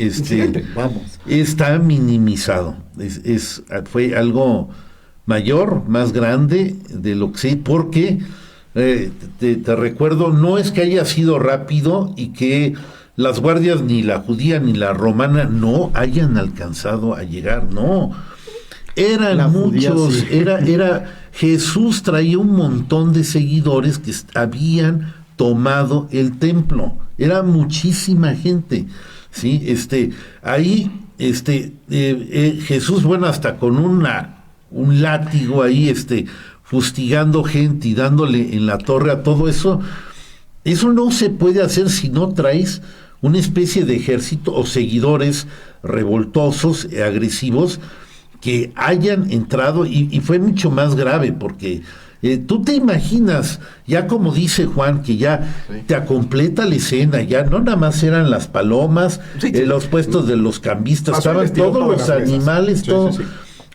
Vamos. está minimizado, fue algo mayor, más grande de lo que sé, porque te recuerdo, no es que haya sido rápido y que las guardias, ni la judía ni la romana, no hayan alcanzado a llegar, no. Eran La judía, muchos, sí. era Jesús traía un montón de seguidores que habían tomado el templo, era muchísima gente, sí, ahí, Jesús, bueno, hasta con un látigo ahí, fustigando gente y dándole en la torre a todo eso. Eso no se puede hacer si no traes una especie de ejército o seguidores revoltosos, agresivos, que hayan entrado, y fue mucho más grave, porque tú te imaginas, ya como dice Juan, que ya te completa la escena, ya no nada más eran las palomas, los puestos de los cambistas, estaban todos los animales, todo.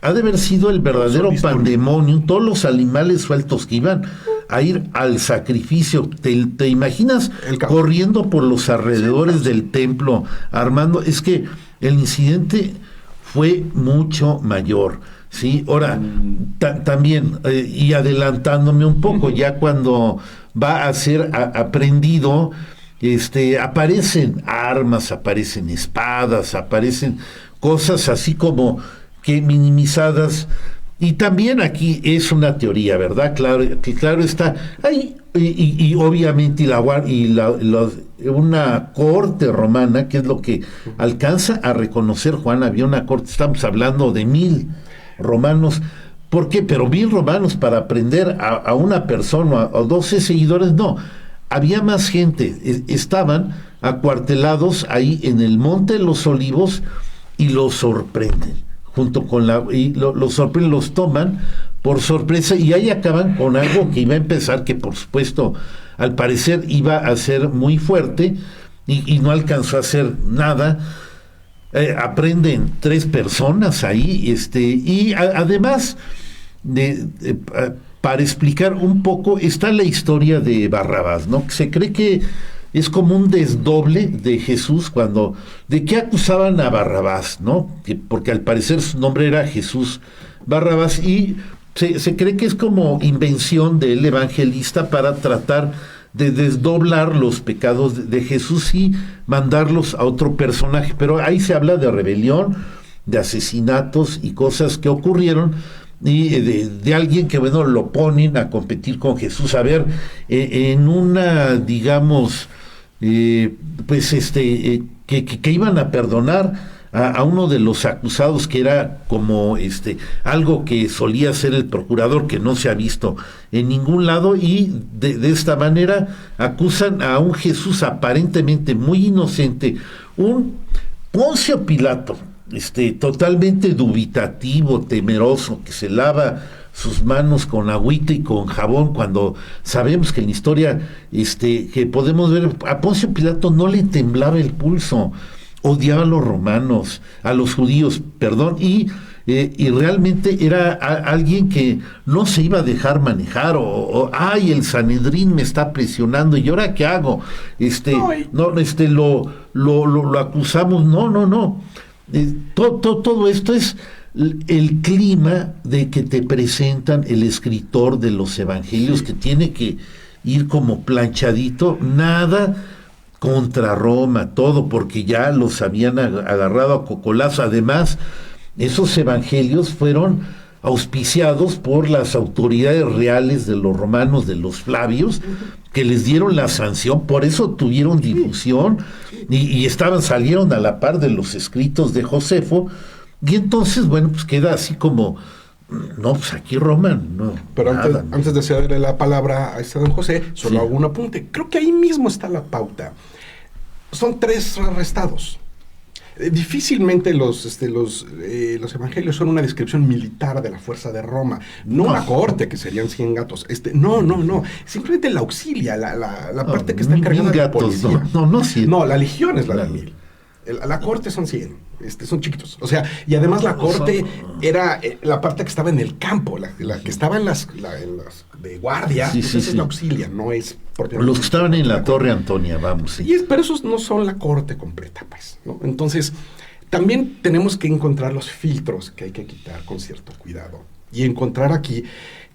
Ha de haber sido el verdadero pandemonium, todos los animales sueltos que iban a ir al sacrificio. ¿Te imaginas corriendo por los alrededores del templo, armando? Es que el incidente fue mucho mayor, ¿sí? Ahora, también, y adelantándome un poco, ya cuando va a ser aprendido, aparecen armas, aparecen espadas, aparecen cosas así como que minimizadas, y también aquí es una teoría, ¿verdad? Claro está, hay, y obviamente una corte romana, que es lo que alcanza a reconocer Juan, había una corte, estamos hablando de 1000 romanos. ¿Por qué? Pero 1000 romanos para aprender a una persona o 12 seguidores, no, había más gente, estaban acuartelados ahí en el Monte de los Olivos, y los sorprenden junto con los sorprenden, los toman por sorpresa, y ahí acaban con algo que iba a empezar, que por supuesto al parecer iba a ser muy fuerte, y no alcanzó a hacer nada. Aprenden 3 personas ahí, y además para explicar un poco, está la historia de Barrabás, ¿no? Se cree que es como un desdoble de Jesús, ¿de qué acusaban a Barrabás, no? Porque al parecer su nombre era Jesús Barrabás, y se cree que es como invención del evangelista para tratar de desdoblar los pecados de Jesús y mandarlos a otro personaje. Pero ahí se habla de rebelión, de asesinatos y cosas que ocurrieron, y de alguien que, bueno, lo ponen a competir con Jesús, a ver, en una, digamos, que iban a perdonar a uno de los acusados, que era como algo que solía hacer el procurador, que no se ha visto en ningún lado, y de esta manera acusan a un Jesús aparentemente muy inocente, un Poncio Pilato, totalmente dubitativo, temeroso, que se lava sus manos con agüita y con jabón, cuando sabemos que en la historia que podemos ver, a Poncio Pilato no le temblaba el pulso, odiaba a los romanos, a los judíos, perdón, y realmente era alguien que no se iba a dejar manejar, ay, el Sanedrín me está presionando, ¿y ahora qué hago? Lo acusamos, no. Todo esto es el clima de que te presentan el escritor de los evangelios, que tiene que ir como planchadito, nada contra Roma, todo, porque ya los habían agarrado a cocolazo. Además, esos evangelios fueron auspiciados por las autoridades reales de los romanos, de los Flavios, que les dieron la sanción, por eso tuvieron difusión, y salieron a la par de los escritos de Josefo, y entonces, bueno, pues queda así como No, pues aquí Roma, no. Pero nada, antes de cederle la palabra a don José, solo hago un apunte. Creo que ahí mismo está la pauta. Son 3 arrestados. Difícilmente los evangelios son una descripción militar de la fuerza de Roma, no una cohorte que serían 100 gatos. No. Simplemente la auxilia, la parte que está encargada de la policía. No, la legión es la de 1000. La corte son 100, son chiquitos. O sea, y además la corte era la parte que estaba en el campo, la que estaba en las de guardia, esa es la auxilia, no es... Los que estaban en la Torre Antonia, vamos. Sí. Pero esos no son la corte completa, pues, ¿no? Entonces, también tenemos que encontrar los filtros que hay que quitar con cierto cuidado. Y encontrar aquí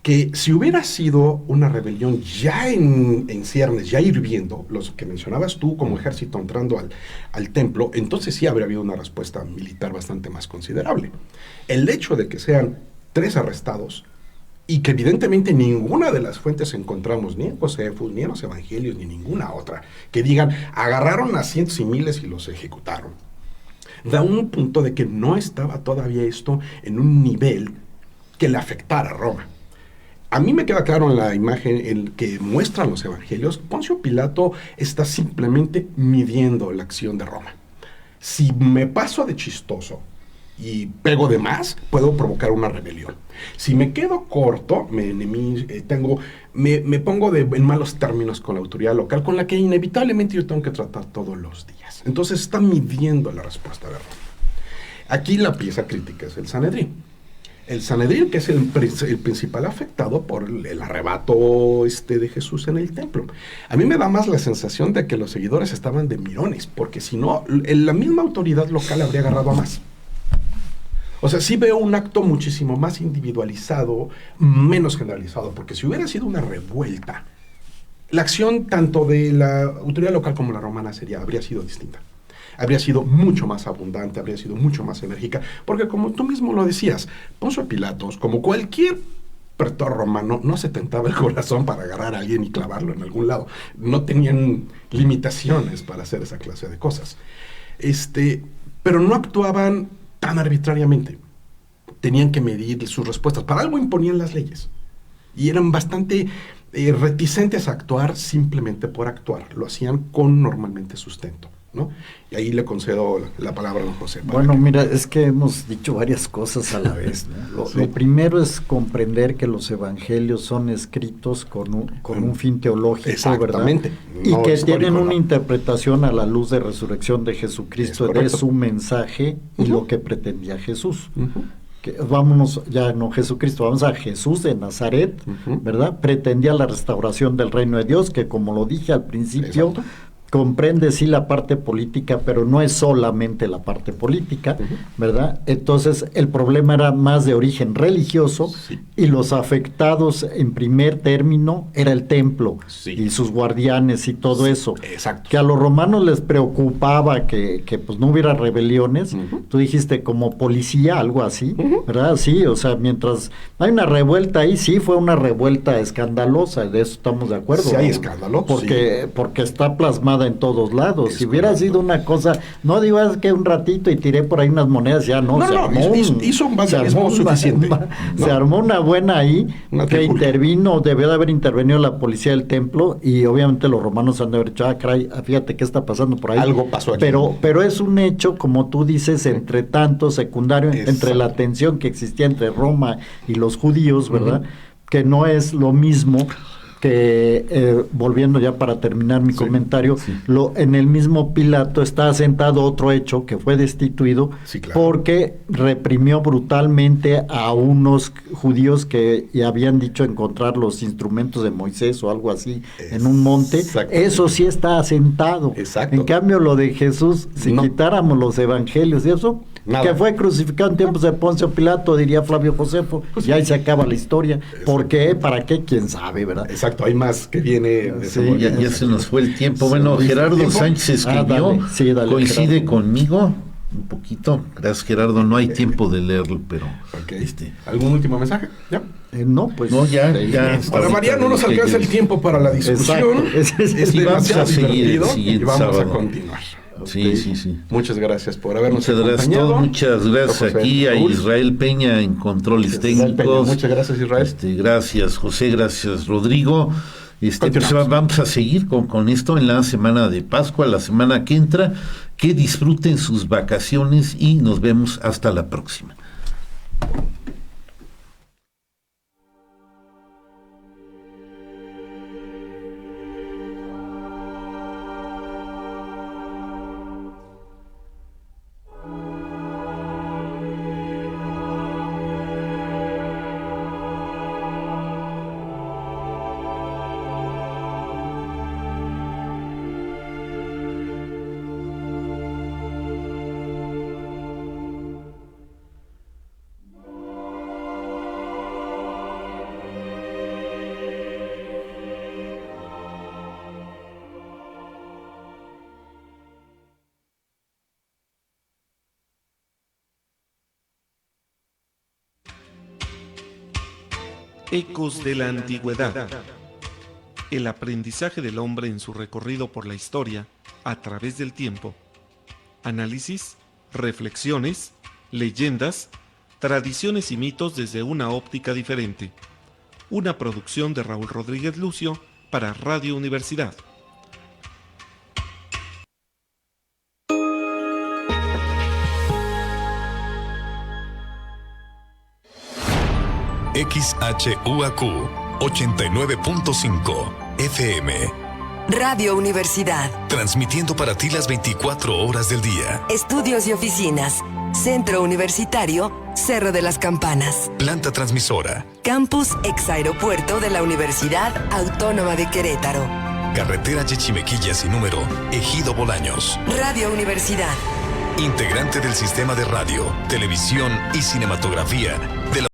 que si hubiera sido una rebelión ya en ciernes, ya hirviendo, los que mencionabas tú como ejército entrando al templo, entonces sí habría habido una respuesta militar bastante más considerable. El hecho de que sean 3 arrestados y que evidentemente ninguna de las fuentes encontramos, ni en Josefus, ni en los evangelios, ni ninguna otra, que digan, agarraron a cientos y miles y los ejecutaron, da un punto de que no estaba todavía esto en un nivel que le afectara a Roma. A mí me queda claro en la imagen en que muestran los evangelios, Poncio Pilato está simplemente midiendo la acción de Roma. Si me paso de chistoso y pego de más, puedo provocar una rebelión. Si me quedo corto, me pongo en malos términos con la autoridad local, con la que inevitablemente yo tengo que tratar todos los días. Entonces está midiendo la respuesta de Roma. Aquí la pieza crítica es el Sanedrín. El Sanedrín, que es el principal afectado por el arrebato de Jesús en el templo. A mí me da más la sensación de que los seguidores estaban de mirones, porque si no, la misma autoridad local habría agarrado a más. O sea, sí veo un acto muchísimo más individualizado, menos generalizado, porque si hubiera sido una revuelta, la acción tanto de la autoridad local como la romana habría sido distinta. Habría sido mucho más abundante, habría sido mucho más enérgica, porque como tú mismo lo decías, Poncio Pilatos, como cualquier pretor romano, no se tentaba el corazón para agarrar a alguien y clavarlo en algún lado. No tenían limitaciones para hacer esa clase de cosas. Pero no actuaban tan arbitrariamente. Tenían que medir sus respuestas. Para algo imponían las leyes. Y eran bastante reticentes a actuar simplemente por actuar. Lo hacían con normalmente sustento, ¿no? Y ahí le concedo la palabra a don José. Bueno, mira, es que hemos dicho varias cosas a la vez, ¿no? Lo primero es comprender que los evangelios son escritos con un fin teológico, exactamente, ¿verdad? Y que tienen una interpretación a la luz de resurrección de Jesucristo, de su mensaje y lo que pretendía Jesús. Que vámonos, ya no Jesucristo, vamos a Jesús de Nazaret, ¿verdad? Pretendía la restauración del reino de Dios, que como lo dije al principio, comprende sí la parte política, pero no es solamente la parte política, ¿verdad? Entonces el problema era más de origen religioso y los afectados en primer término era el templo y sus guardianes y todo eso. Exacto. Que a los romanos les preocupaba que pues no hubiera rebeliones. Tú dijiste como policía, algo así, ¿verdad? Sí, o sea, mientras hay una revuelta ahí, sí fue una revuelta escandalosa, de eso estamos de acuerdo. Sí hay escándalo. Porque está plasmada en todos lados. Si hubiera sido una cosa, no digo es que un ratito y tiré por ahí unas monedas, ya no, hizo un vandalismo suficiente. Se armó una buena ahí, que debió de haber intervenido la policía del templo y obviamente los romanos han de haber dicho, caray, fíjate qué está pasando por ahí. Algo pasó aquí. Pero es un hecho, como tú dices, entre tanto secundario, entre la tensión que existía entre Roma y los judíos, ¿verdad? Que no es lo mismo que, volviendo ya para terminar mi comentario, en el mismo Pilato está asentado otro hecho que fue destituido porque reprimió brutalmente a unos judíos que ya habían dicho encontrar los instrumentos de Moisés o algo así en un monte. Eso sí está asentado. En cambio lo de Jesús, si quitáramos los evangelios y eso, que fue crucificado en tiempos de Poncio Pilato, diría Flavio Josefo, y ahí se acaba la historia. ¿Por qué? ¿Para qué? ¿Quién sabe, verdad? Exacto, hay más que viene. Ya se nos fue el tiempo. Bueno, Gerardo Sánchez escribió, coincide Gerardo conmigo un poquito. Gracias, Gerardo, no hay tiempo de leerlo, pero... ¿Algún último mensaje? ¿Ya? No, pues... No, ya para variar, no nos alcanza el tiempo para la discusión. Es demasiado divertido y vamos sábado a continuar. Sí, sí, sí. Muchas gracias por habernos Muchas gracias a acompañado. todos, muchas gracias José aquí a Raúl. Israel Peña en controles Israel Peña, técnicos. muchas gracias, Israel. Gracias José, gracias Rodrigo. Pues, Continuamos. vamos a seguir con esto en la semana de Pascua, la semana que entra. Que disfruten sus vacaciones y nos vemos hasta la próxima. Ecos de la Antigüedad. El aprendizaje del hombre en su recorrido por la historia a través del tiempo. Análisis, reflexiones, leyendas, tradiciones y mitos desde una óptica diferente. Una producción de Raúl Rodríguez Lucio para Radio Universidad. XHUAQ 89.5 FM. Radio Universidad. Transmitiendo para ti las 24 horas del día. Estudios y oficinas. Centro Universitario, Cerro de las Campanas. Planta transmisora. Campus Exaeropuerto de la Universidad Autónoma de Querétaro. Carretera Chichimequilla sin número, Ejido Bolaños. Radio Universidad. Integrante del sistema de radio, televisión y cinematografía de la